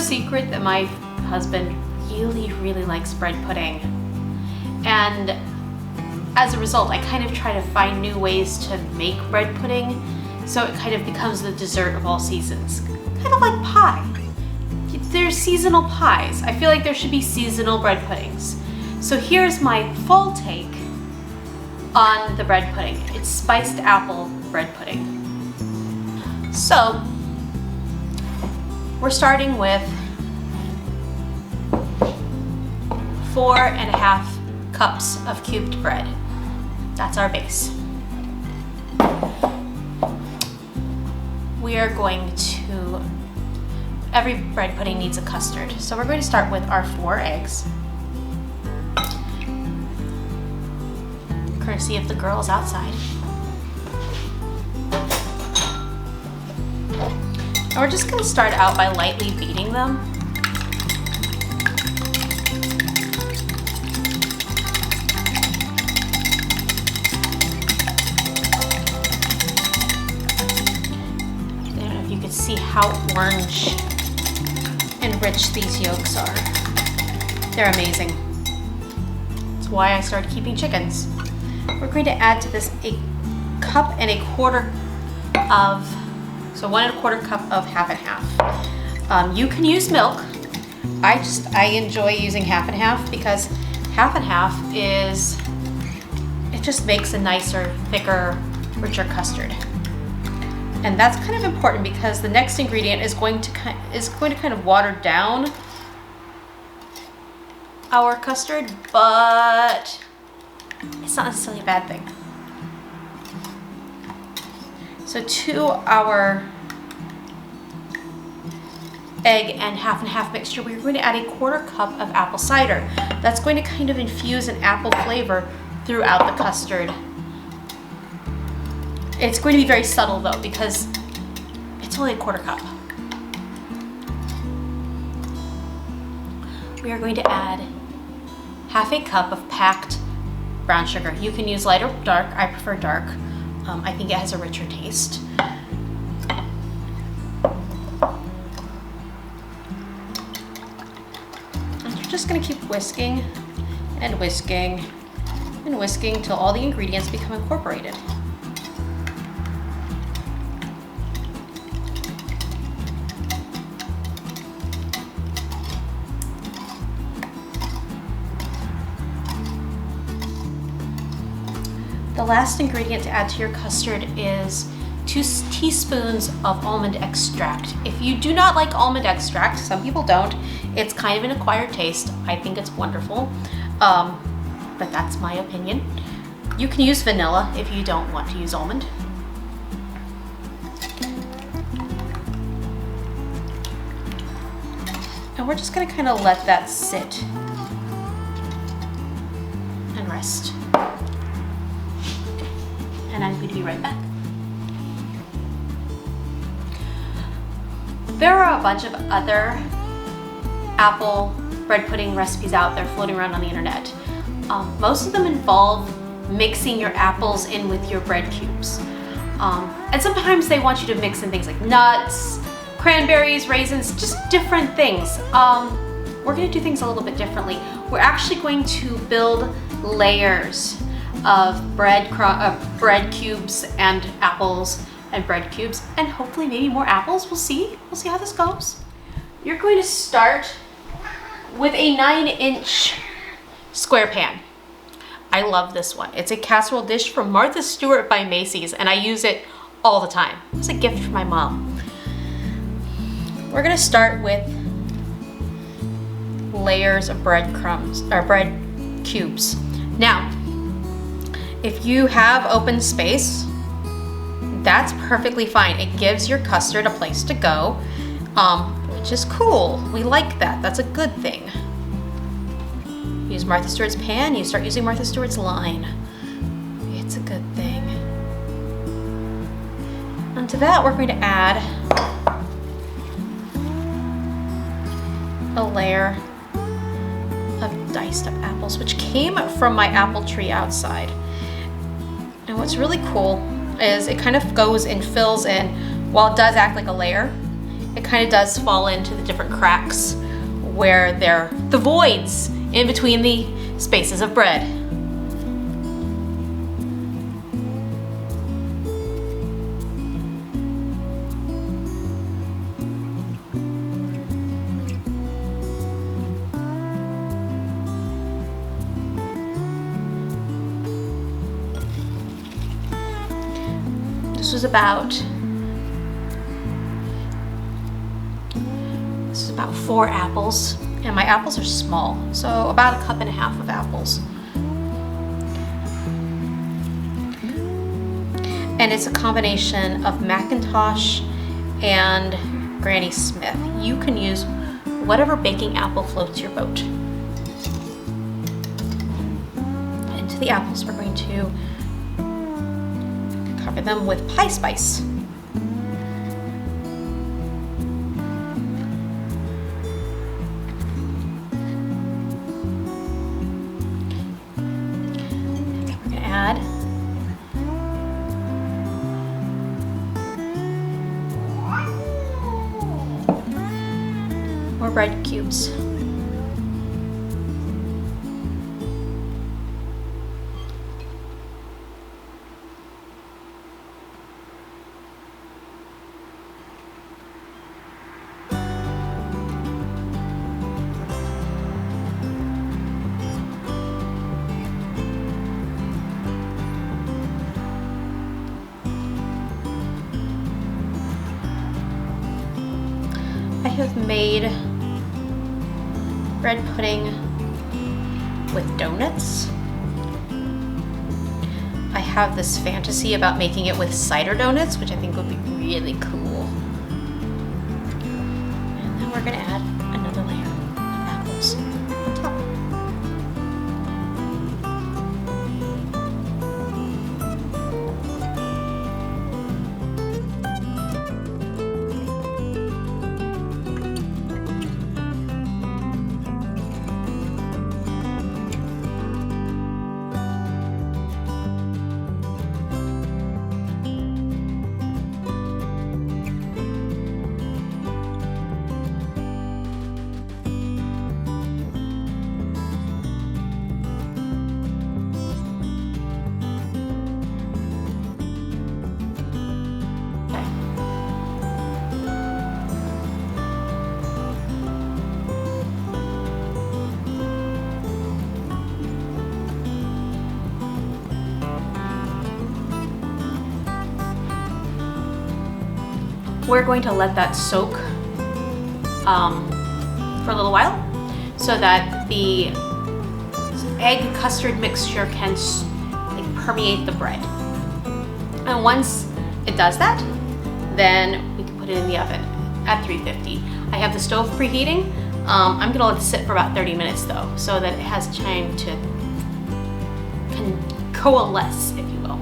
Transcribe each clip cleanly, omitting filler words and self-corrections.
secret that my husband really likes bread pudding. And as a result, I kind of try to find new ways to make bread pudding so it kind of becomes the dessert of all seasons. Kind of like pie. There's seasonal pies. I feel like there should be seasonal bread puddings. So here's my fall take on the bread pudding. It's spiced apple bread pudding. So we're starting with 4.5 cups of cubed bread. That's our base. We are going to, every bread pudding needs a custard. So we're going to start with our 4 eggs. Courtesy of the girls outside. And we're just going to start out by lightly beating them. I don't know if you can see how orange and rich these yolks are. They're amazing. That's why I started keeping chickens. We're going to add to this 1.25 cups of, so 1.25 cups of half and half. You can use milk. I enjoy using half and half because half and half it just makes a nicer, thicker, richer custard. And that's kind of important because the next ingredient is going to kind of water down our custard, but it's not necessarily a bad thing. So to our egg and half mixture, we're going to add 1/4 cup of apple cider. That's going to kind of infuse an apple flavor throughout the custard. It's going to be very subtle though because it's only 1/4 cup. We are going to add 1/2 cup of packed brown sugar. You can use light or dark. I prefer dark. I think it has a richer taste. And you're just going to keep whisking and whisking and whisking until all the ingredients become incorporated. The last ingredient to add to your custard is 2 teaspoons of almond extract. If you do not like almond extract, some people don't, it's kind of an acquired taste. I think it's wonderful, but that's my opinion. You can use vanilla if you don't want to use almond. And we're just going to kind of let that sit and rest. And I'm going to be right back. There are a bunch of other apple bread pudding recipes out there floating around on the internet. Most of them involve mixing your apples in with your bread cubes. And sometimes they want you to mix in things like nuts, cranberries, raisins, just different things. We're going to do things a little bit differently. We're actually going to build layers of bread cubes and apples and bread cubes and hopefully maybe more apples. We'll see how this goes. You're going to start with a 9-inch square pan. I love this one. It's a casserole dish from Martha Stewart by Macy's and I use it all the time. It was a gift from my mom. We're gonna start with layers of breadcrumbs or bread cubes. Now, if you have open space, that's perfectly fine. It gives your custard a place to go, which is cool. We like that. That's a good thing. Use Martha Stewart's pan, you start using Martha Stewart's line. It's a good thing. And to that, we're going to add a layer of diced up apples, which came from my apple tree outside. And what's really cool is it kind of goes and fills in, while it does act like a layer, it kind of does fall into the different cracks where they're the voids in between the spaces of bread. This is about 4 apples, and my apples are small, so about 1.5 cups of apples. And it's a combination of Macintosh and Granny Smith. You can use whatever baking apple floats your boat. Into the apples, we're going to cover them with pie spice. Add more bread cubes. I have made bread pudding with donuts. I have this fantasy about making it with cider donuts, which I think would be really cool. And then we're gonna add another layer of apples on top. We're going to let that soak for a little while so that the egg custard mixture can permeate the bread. And once it does that, then we can put it in the oven at 350. I have the stove preheating. I'm gonna let it sit for about 30 minutes though, so that it has time to coalesce, if you will.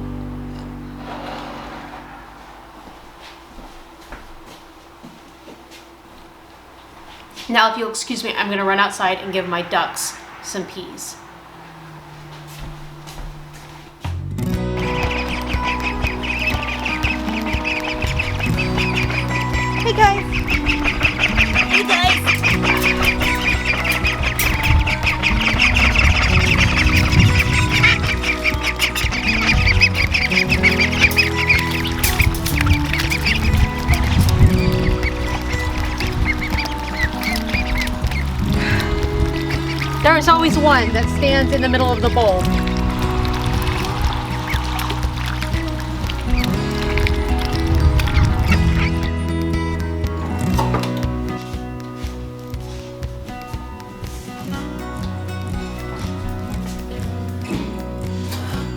Now, if you'll excuse me, I'm gonna run outside and give my ducks some peas. Hey guys. Hey guys. There is always one that stands in the middle of the bowl.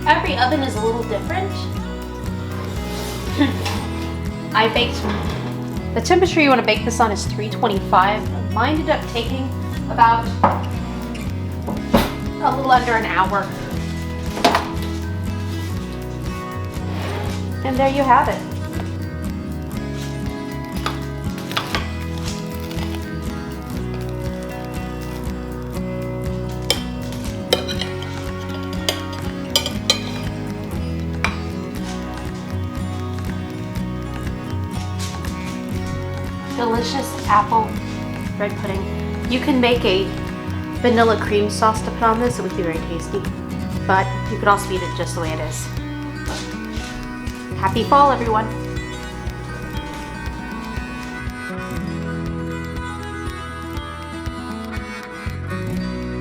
Every oven is a little different. I baked, the temperature you want to bake this on is 325. Mine ended up taking about a little under an hour. And there you have it. Delicious apple bread pudding. You can make a vanilla cream sauce to put on this. It would be very tasty, but you could also eat it just the way it is. Happy fall, everyone.